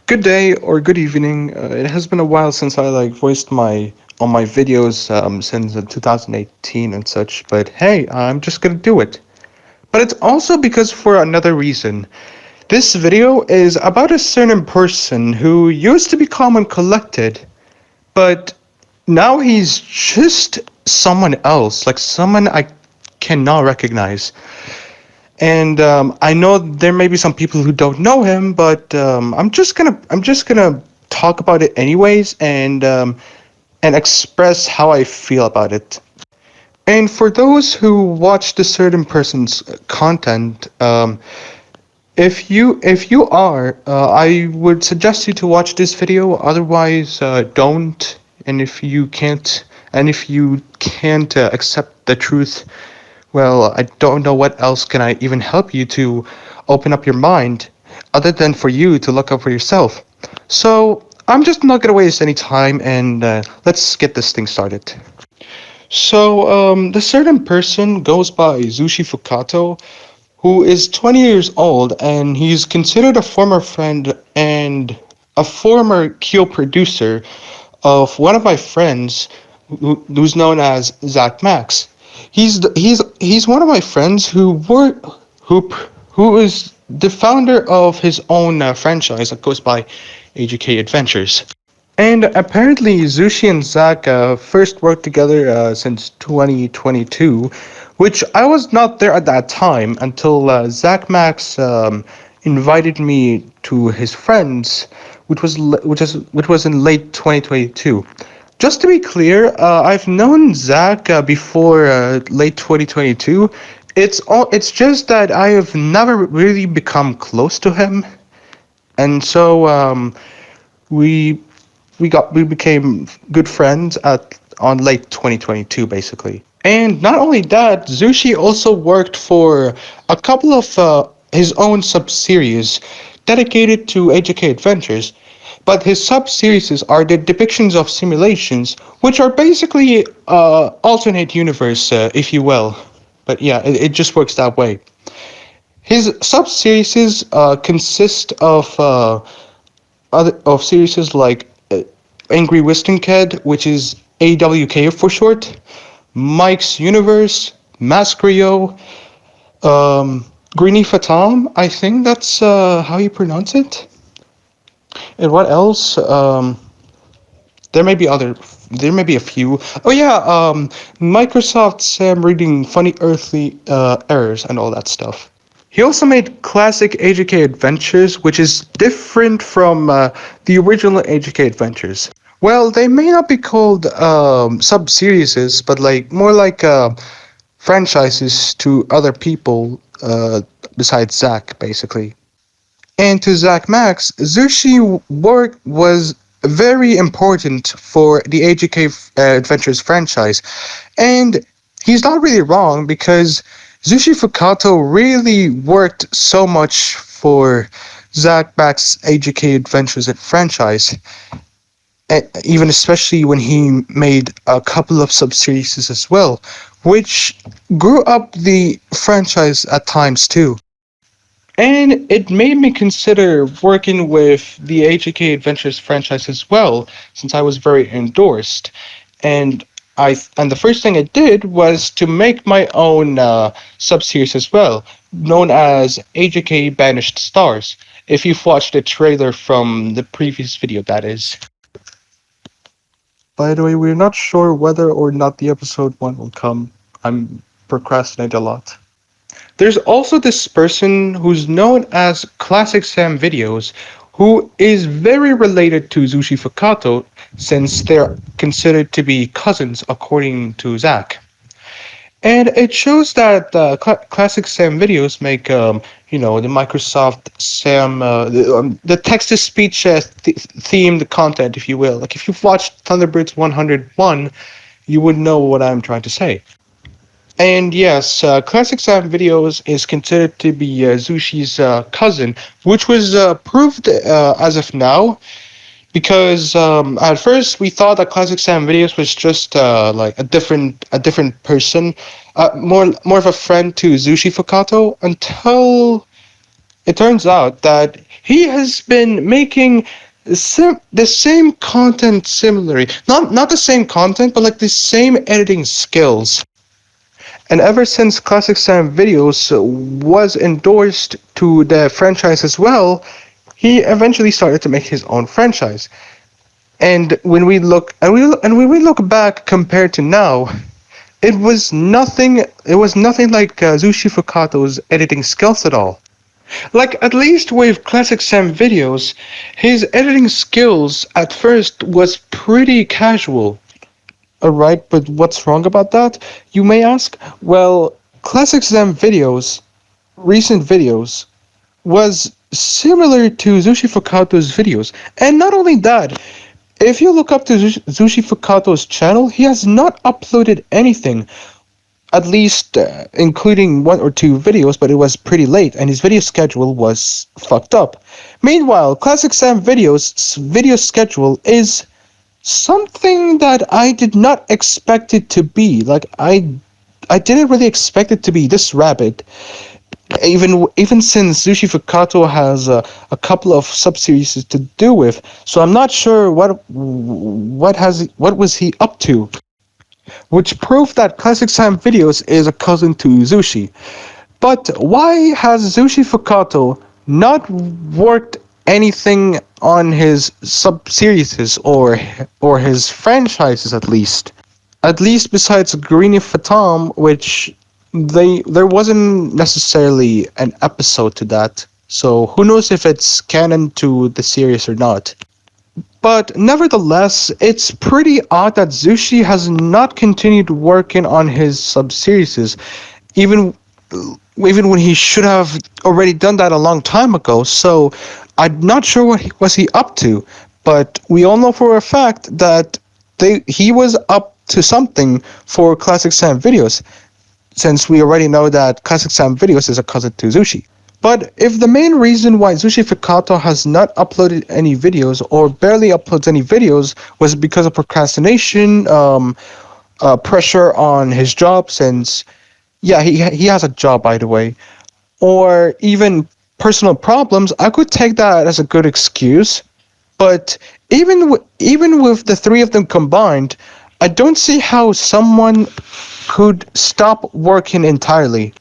Good day or good evening. It has been a while since I voiced my on my videos since 2018 and such, but hey, I'm just gonna do it. But it's also because for another reason. This video is about a certain person who used to be calm and collected, but now he's just someone else, like someone I cannot recognize. And I know there may be some people who don't know him, but I'm just gonna talk about it anyways, and express how I feel about it. And for those who watch the certain person's content, if you are, I would suggest you to watch this video. Otherwise, don't. And if you can't accept the truth, well, I don't know what else can I even help you to open up your mind other than for you to look up for yourself. So I'm just not gonna waste any time and let's get this thing started. So the certain person goes by Zushi Fukato, who is 20 years old, and he's considered a former friend and a former Kyo producer of one of my friends, who's known as Zach Max. He's one of my friends who who is the founder of his own franchise that goes by AGK Adventures. And apparently, Zushi and Zach first worked together since 2022, which I was not there at that time until Zach Max invited me to his friends, which was in late 2022. Just to be clear, I've known Zach before late 2022. It's just that I have never really become close to him, and so we we became good friends at on late 2022 basically. And not only that, Zushi also worked for a couple of his own sub-series dedicated to AJK Adventures. But his sub-series are the depictions of simulations, which are basically alternate universe, if you will. But yeah, it just works that way. His sub-series consist of series like Angry Western Kid, which is AWK for short, Mike's Universe, Masquerio, Greeny Fatam, I think that's how you pronounce it. And what else? There may be other. There may be a few. Oh yeah, Microsoft Sam reading funny earthly errors and all that stuff. He also made classic AJK Adventures, which is different from the original AJK Adventures. Well, they may not be called sub-series, but more like franchises to other people besides Zach, basically. And to Zach Max, Zushi work was very important for the AGK Adventures franchise. And he's not really wrong because Zushi Fukato really worked so much for Zach Max's AGK Adventures franchise. Even especially when he made a couple of sub-series as well, which grew up the franchise at times too. And it made me consider working with the HAK Adventures franchise as well, since I was very endorsed. And and the first thing I did was to make my own sub-series as well, known as AJK Banished Stars. If you've watched the trailer from the previous video, that is. By the way, we're not sure whether or not the episode 1 will come. I'm procrastinating a lot. There's also this person who's known as Classic Sam Videos, who is very related to Zushi Fukato since they're considered to be cousins according to Zach. And it shows that Classic Sam Videos make, the Microsoft Sam, the text-to-speech themed content, if you will. Like if you've watched Thunderbirds 101, you would know what I'm trying to say. And yes, Classic Sam Videos is considered to be Zushi's cousin, which was proved as of now, because at first we thought that Classic Sam Videos was just like a different person, more of a friend to Zushi Fukato, until It turns out that he has been making the same content similarly. Not the same content, but like the same editing skills. And ever since Classic Sam Videos was endorsed to the franchise as well, he eventually started to make his own franchise. And when we look back compared to now, it was nothing like Zushi Fukato's editing skills at all. Like at least with Classic Sam Videos, his editing skills at first was pretty casual. Alright, but what's wrong about that? You may ask? Well, Classic Sam Videos, recent videos, was similar to Zushi Fukato's videos. And not only that, if you look up to Zushi Fukato's channel, he has not uploaded anything, at least including one or two videos, but it was pretty late and his video schedule was fucked up. Meanwhile, Classic Sam Videos' video schedule is something that I did not expect it to be. I didn't really expect it to be this rapid. Even since Zushi Fukato has a couple of sub-series to do with, so I'm not sure what was he up to, which proved that Classic Sam Videos is a cousin to Zushi. But why has Zushi Fukato not worked anything on his sub-series or his franchises at least? At least besides Greeny Fatam, which there wasn't necessarily an episode to that. So who knows if it's canon to the series or not. But nevertheless, it's pretty odd that Zushi has not continued working on his sub-series, even even when he should have already done that a long time ago. So I'm not sure what was he up to, but we all know for a fact that he was up to something for Classic Sam Videos, since we already know that Classic Sam Videos is a cousin to Zushi. But if the main reason why Zushi Fukato has not uploaded any videos or barely uploads any videos was because of procrastination, pressure on his job, since yeah, he has a job, by the way, or even personal problems, I could take that as a good excuse. But even with the three of them combined, I don't see how someone could stop working entirely.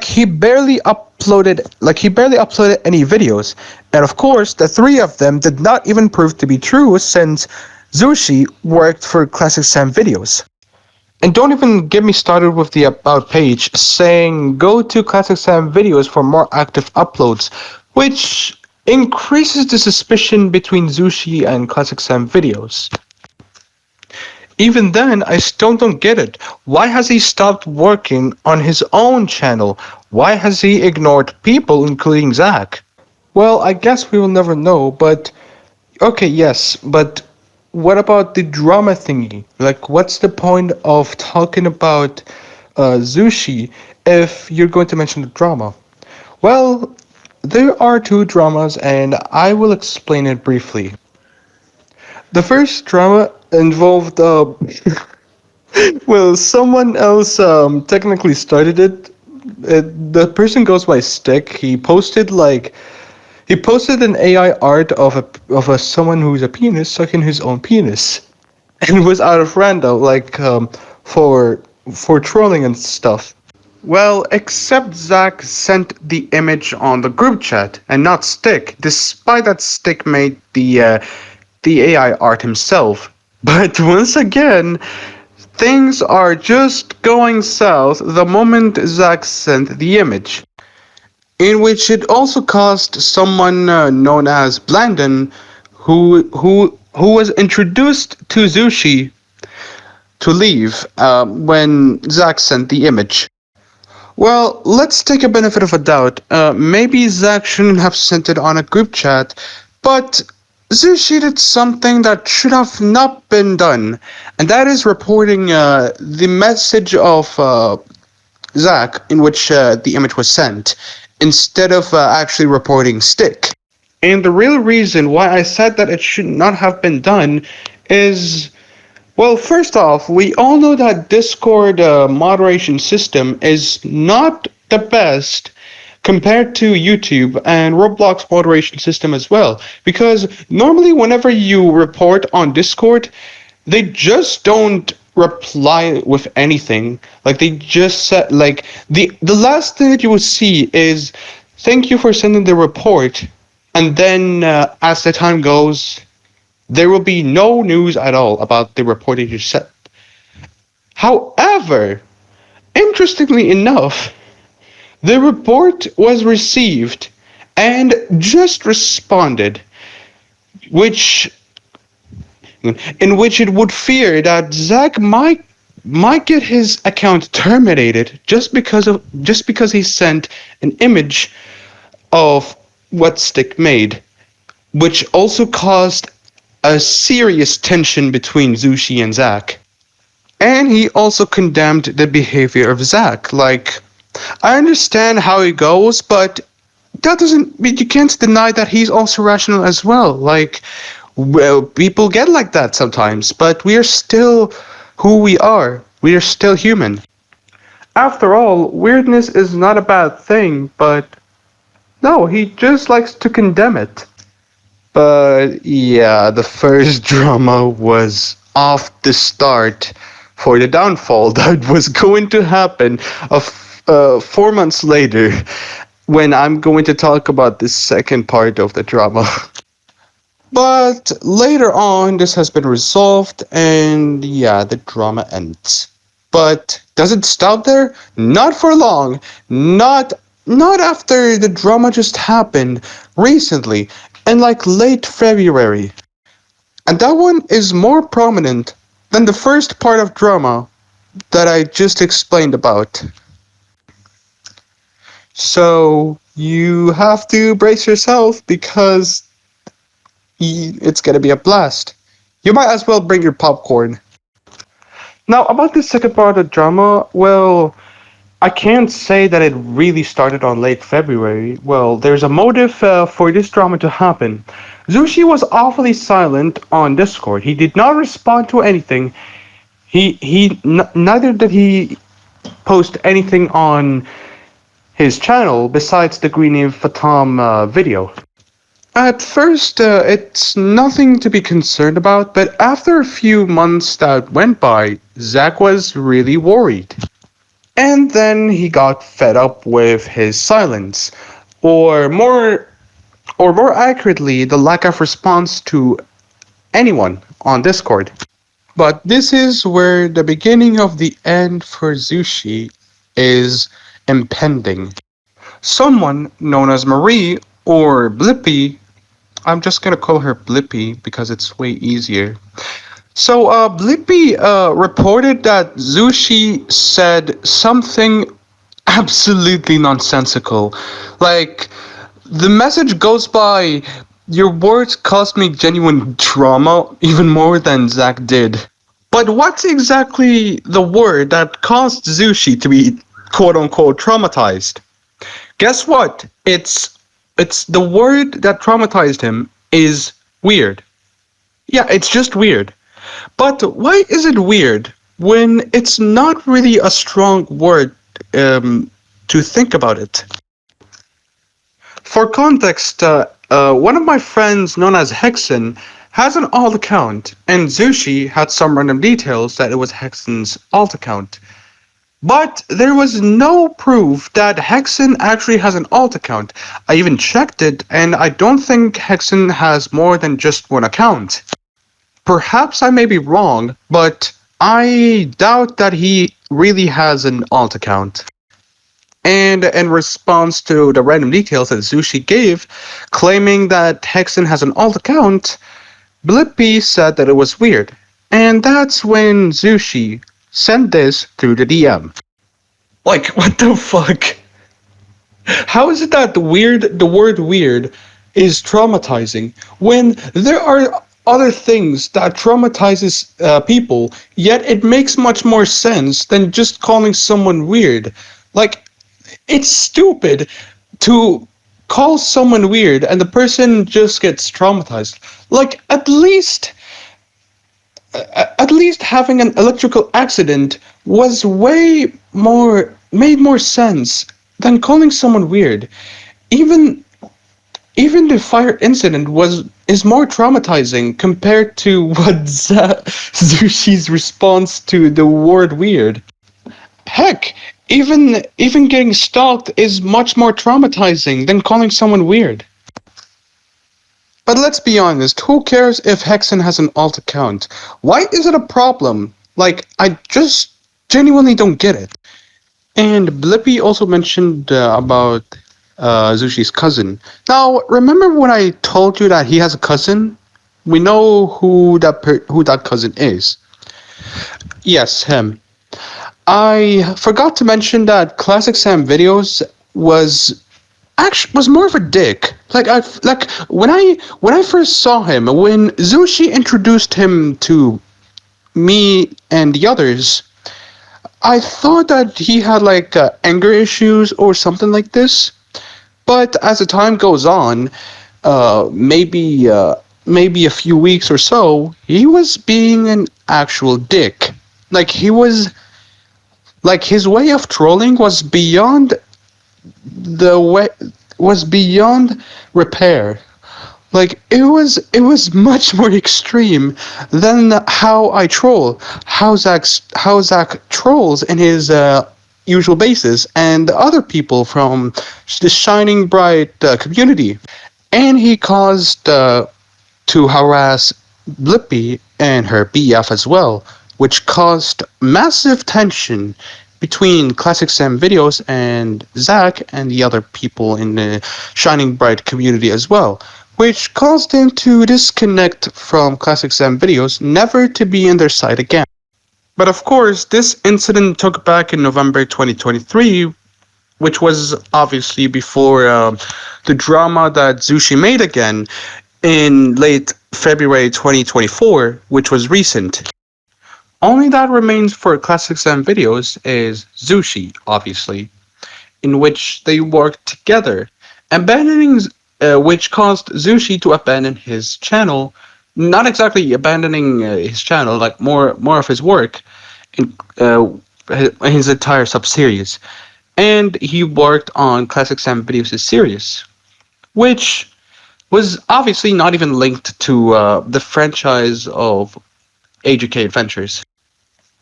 He barely uploaded any videos. And of course, the three of them did not even prove to be true, since Zushi worked for Classic Sam Videos. And don't even get me started with the About page saying go to Classic Sam Videos for more active uploads, which increases the suspicion between Zushi and Classic Sam Videos. Even then, I still don't get it. Why has he stopped working on his own channel? Why has he ignored people, including Zach? Well, I guess we will never know, but okay, yes, but what about the drama thingy? Like, what's the point of talking about Zushi if you're going to mention the drama? Well, there are two dramas, and I will explain it briefly. The first drama involved, well, someone else technically started it. The person goes by Stick. He posted an AI art of a someone who's a penis sucking his own penis, and it was out of random, like for trolling and stuff. Well, except Zach sent the image on the group chat and not Stick, despite that Stick made the AI art himself. But once again, things are just going south the moment Zach sent the image, in which it also caused someone known as Blandon, who was introduced to Zushi, to leave when Zach sent the image. Well, let's take a benefit of a doubt. Maybe Zach shouldn't have sent it on a group chat, but Zushi did something that should have not been done, and that is reporting the message of Zach in which the image was sent, instead of actually reporting Stick. And the real reason why I said that it should not have been done is, well, first off, we all know that Discord moderation system is not the best, compared to YouTube and Roblox moderation system as well. Because normally, whenever you report on Discord, they just don't reply with anything. Like they just said, like the last thing that you will see is, "Thank you for sending the report," and then as the time goes, there will be no news at all about the report that you sent. However, interestingly enough, the report was received and just responded, which in which it would fear that Zach might get his account terminated just because he sent an image of what Stick made, which also caused a serious tension between Zushi and Zach. And he also condemned the behavior of Zach. Like, I understand how it goes, but that doesn't mean you can't deny that he's also rational as well. Like, well, people get like that sometimes, but we are still who we are. We are still human. After all, weirdness is not a bad thing, but no, he just likes to condemn it. But yeah, the first drama was off the start for the downfall that was going to happen 4 months later when I'm going to talk about the second part of the drama. But later on, this has been resolved, and yeah, the drama ends. But does it stop there? Not for long. Not after the drama just happened recently, in like late February. And that one is more prominent than the first part of drama that I just explained about. So you have to brace yourself because it's gonna be a blast. You might as well bring your popcorn. Now, about the second part of the drama, well, I can't say that it really started on late February. Well, there's a motive for this drama to happen. Zushi was awfully silent on Discord. He did not respond to anything. Neither did he post anything on his channel besides the Green Eve Fatam video. At first, it's nothing to be concerned about, but after a few months that went by, Zach was really worried. And then he got fed up with his silence, or more accurately, the lack of response to anyone on Discord. But this is where the beginning of the end for Zushi is impending. Someone known as Marie or Blippy, I'm just gonna call her Blippy because it's way easier. So, Blippy reported that Zushi said something absolutely nonsensical. Like, the message goes by, "Your words caused me genuine trauma, even more than Zach did." But what's exactly the word that caused Zushi to be quote unquote traumatized? Guess what? It's the word that traumatized him is weird. Yeah, it's just weird. But why is it weird when it's not really a strong word to think about it? For context, one of my friends, known as Hexen, has an alt account, and Zushi had some random details that it was Hexen's alt account. But there was no proof that Hexen actually has an alt account. I even checked it, and I don't think Hexen has more than just one account. Perhaps I may be wrong, but I doubt that he really has an alt account. And in response to the random details that Zushi gave, claiming that Hexen has an alt account, Blippy said that it was weird. And that's when Zushi sent this through the DM. Like, what the fuck? How is it that the word weird is traumatizing when there are other things that traumatizes people, yet it makes much more sense than just calling someone weird. Like, it's stupid to call someone weird and the person just gets traumatized. Like, at least having an electrical accident was way more made more sense than calling someone weird. Even even the fire incident was is more traumatizing compared to what Zushi's response to the word weird. Heck, even getting stalked is much more traumatizing than calling someone weird. But let's be honest, who cares if Hexen has an alt account? Why is it a problem? Like, I just genuinely don't get it. And Blippi also mentioned about Zushi's cousin. Now, remember when I told you that he has a cousin? We know who that cousin is. Yes, him. I forgot to mention that Classic Sam Videos was actually was more of a dick. Like when I first saw him, when Zushi introduced him to me and the others, I thought that he had like anger issues or something like this. But as the time goes on, maybe a few weeks or so, he was being an actual dick. Like he was like his way of trolling the way was beyond repair. Like it was much more extreme than how I troll, how Zach trolls in his usual basis, and other people from the Shining Bright community, and he caused to harass Blippi and her BF as well, which caused massive tension between Classic Sam Videos and Zach and the other people in the Shining Bright community as well, which caused him to disconnect from Classic Sam Videos, never to be in their sight again. But of course, this incident took back in November 2023, which was obviously before the drama that Zushi made again in late February 2024, which was recent. Only that remains for Classics and Videos is Zushi, obviously, in which they worked together, abandoning which caused Zushi to abandon his channel. Not exactly abandoning his channel, like more of his work in his entire sub-series. And he worked on Classics and Videos' series, which was obviously not even linked to the franchise of AJK Adventures.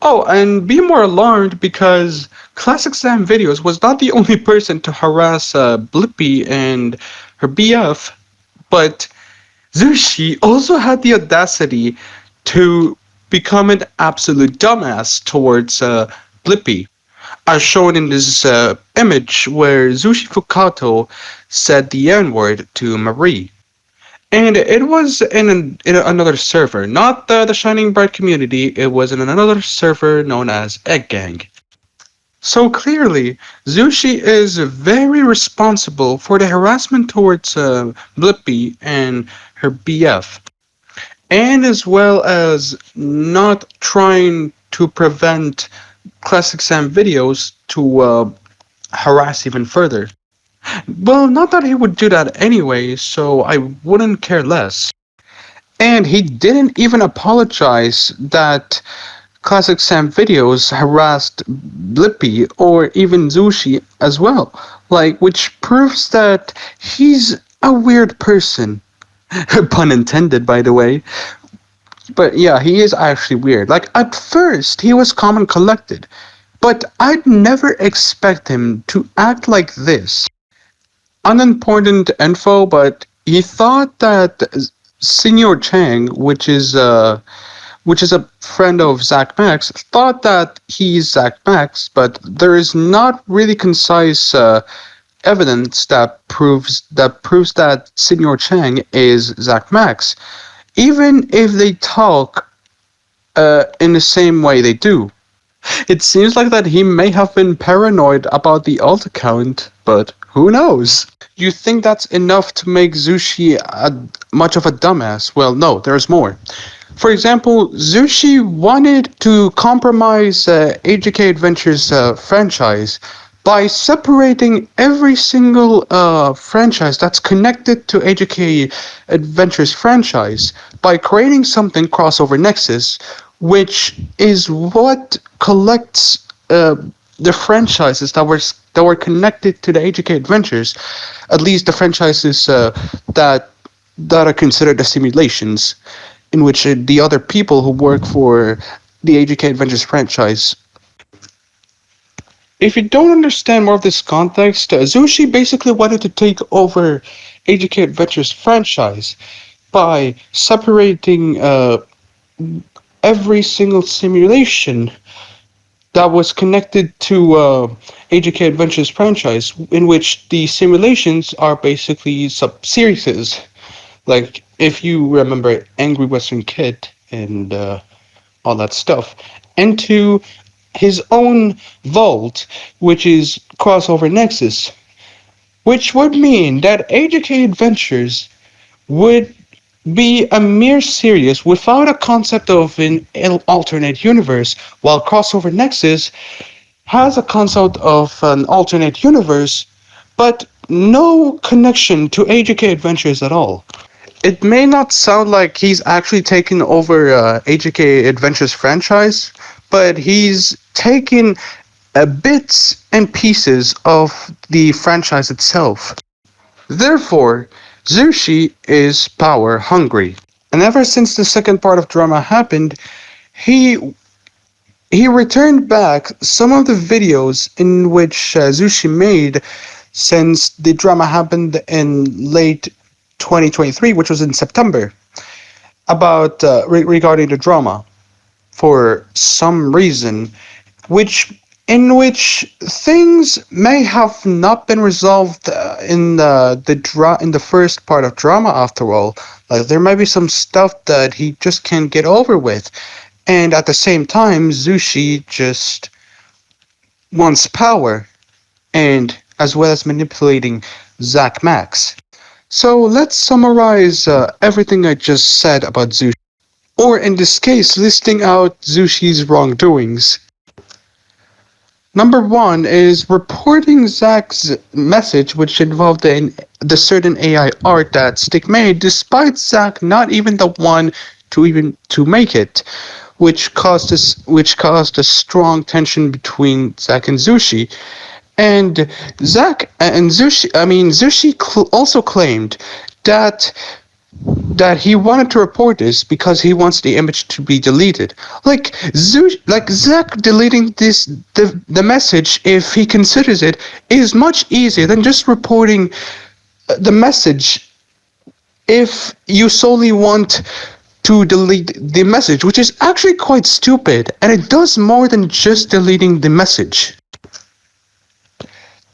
Oh, and be more alarmed because Classic Sam Videos was not the only person to harass Blippi and her BF, but Zushi also had the audacity to become an absolute dumbass towards Blippi, as shown in this image where Zushi Fukato said the N word to Marie. And it was in another server, not the Shining Bright community, it was in another server known as Egg Gang. So clearly, Zushi is very responsible for the harassment towards Blippi and her BF, and as well as not trying to prevent Classic Sam Videos to harass even further. Well, not that he would do that anyway, so I wouldn't care less. And he didn't even apologize that Classic Sam Videos harassed Blippi or even Zushi as well. Like, which proves that he's a weird person. Pun intended, by the way. But yeah, he is actually weird. Like, at first, he was calm and collected. But I'd never expect him to act like this. Unimportant info, but he thought that Senior Chang, which is a friend of Zach Max, thought that he's Zach Max, but there is not really concise evidence that proves that Senior Chang is Zach Max, even if they talk in the same way they do. It seems like that he may have been paranoid about the alt account, but who knows? You think that's enough to make Zushi much of a dumbass? Well, no, there's more. For example, Zushi wanted to compromise AJK Adventures franchise by separating every single franchise that's connected to AJK Adventures franchise by creating something crossover Nexus, which is what collects the franchises that were connected to the AJK Adventures, at least the franchises that that are considered the simulations, in which the other people who work for the AJK Adventures franchise. If you don't understand more of this context, Zushi basically wanted to take over AJK Adventures franchise by separating every single simulation that was connected to AJK Adventures franchise, in which the simulations are basically sub-series. Like, if you remember Angry Western Kid and all that stuff, into his own vault, which is Crossover Nexus, which would mean that AJK Adventures would be a mere series without a concept of an alternate universe, while Crossover Nexus has a concept of an alternate universe, but no connection to AJK Adventures at all. It may not sound like he's actually taken over AJK Adventures franchise, but he's taken bits and pieces of the franchise itself. Therefore, Zushi is power hungry. And ever since the second part of drama happened, he he returned back some of the videos in which Zushi made since the drama happened in late 2023, which was in September, about regarding the drama for some reason, which in which things may have not been resolved in in the first part of drama. After all, like there might be some stuff that he just can't get over with, and at the same time, Zushi just wants power, and as well as manipulating Zack Max. So let's summarize everything I just said about Zushi, or in this case, listing out Zushi's wrongdoings. Number one is reporting Zack's message, which involved the certain AI art that Stick made, despite Zack not even the one to make it, which caused a strong tension between Zack and Zushi. And Zushi also claimed that he wanted to report this because he wants the image to be deleted. Like Zack deleting the message, if he considers it, is much easier than just reporting the message if you solely want to delete the message, which is actually quite stupid, and it does more than just deleting the message.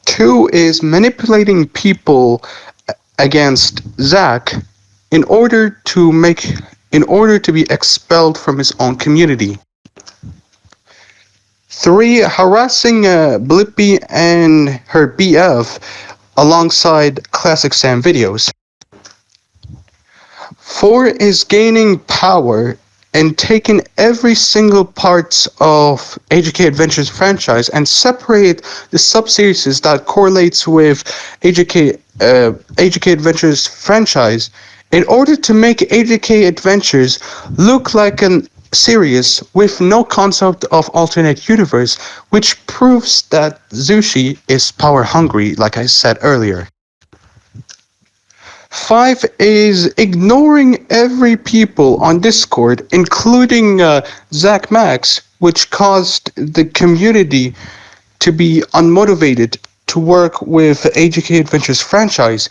Two is manipulating people against Zack in order to make in order to be expelled from his own community. Three, harassing Blippi and her BF alongside Classic Sam videos. Four is gaining power and taking every single parts of AJK Adventures franchise and separate the sub-series that correlates with AJK Adventures franchise in order to make AJK Adventures look like an series with no concept of alternate universe, which proves that Zushi is power hungry, like I said earlier. Five is ignoring every people on Discord, including Zach Max, which caused the community to be unmotivated to work with AJK Adventures franchise,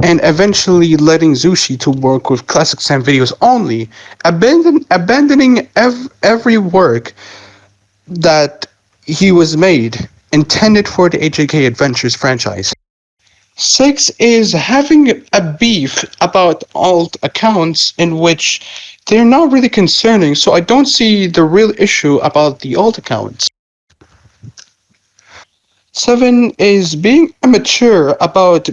and eventually letting Zushi to work with Classic Sam videos only, abandoning every work that he was made intended for the AJK Adventures franchise. Six is having a beef about alt accounts in which they're not really concerning, so I don't see the real issue about the alt accounts. Seven is being immature about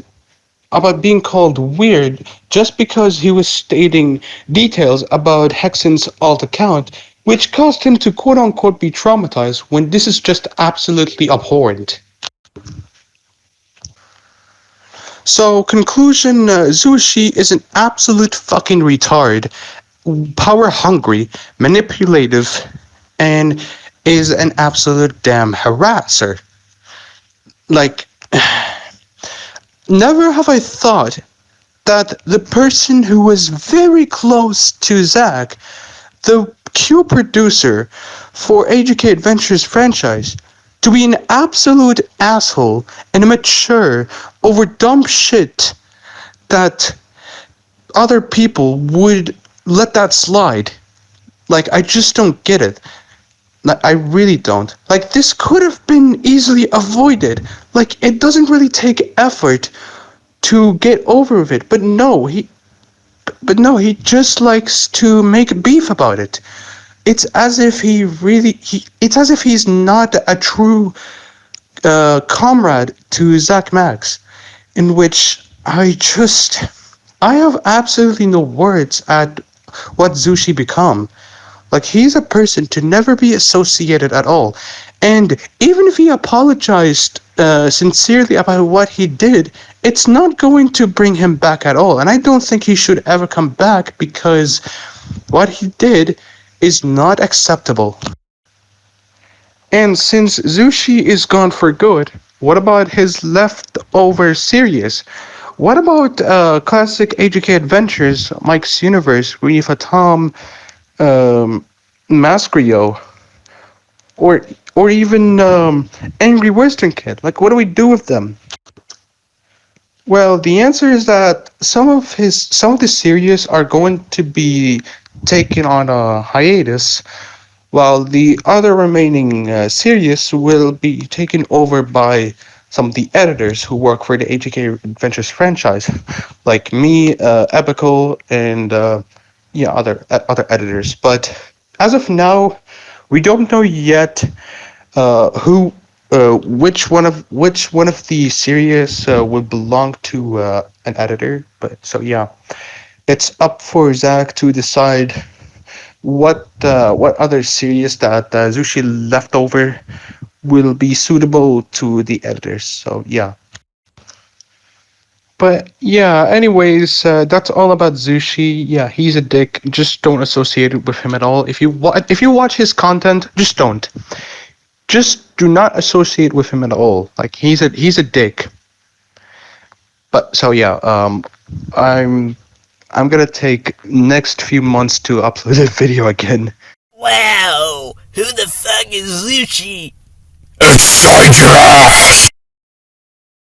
being called weird just because he was stating details about Hexen's alt account, which caused him to quote unquote be traumatized when this is just absolutely abhorrent. So, conclusion, Zushi is an absolute fucking retard, power hungry, manipulative, and is an absolute damn harasser. Like, never have I thought that the person who was very close to Zack, the Q producer for AGK Adventures franchise, to be an absolute asshole and immature over dumb shit that other people would let that slide. Like, I just don't get it. Like, I really don't. Like, this could have been easily avoided. Like, it doesn't really take effort to get over it. But no, he just likes to make beef about it. It's as if it's as if he's not a true comrade to Zach Max, in which I have absolutely no words at what Zushi become. Like, he's a person to never be associated at all. And even if he apologized sincerely about what he did, it's not going to bring him back at all. And I don't think he should ever come back because what he did is not acceptable. And since Zushi is gone for good, what about his leftover series? What about classic AGK Adventures, Mike's Universe, Reef Tom, um, Masquerio, or even Angry Western Kid? Like, what do we do with them? Well, the answer is that some of the series are going to be taken on a hiatus, while the other remaining series will be taken over by some of the editors who work for the AGK Adventures franchise, like me, Epical, and yeah, other editors. But as of now, we don't know yet who which one of the series will belong to an editor. But so yeah, it's up for Zach to decide what other series that Zushi left over will be suitable to the editors. So yeah. But yeah, anyways, that's all about Zushi. Yeah, he's a dick. Just don't associate with him at all. If you watch his content, just don't. Just do not associate with him at all. Like, he's a dick. But so yeah, I'm I'm gonna take next few months to upload a video again. Wow, who the fuck is Zushi? It's time draft!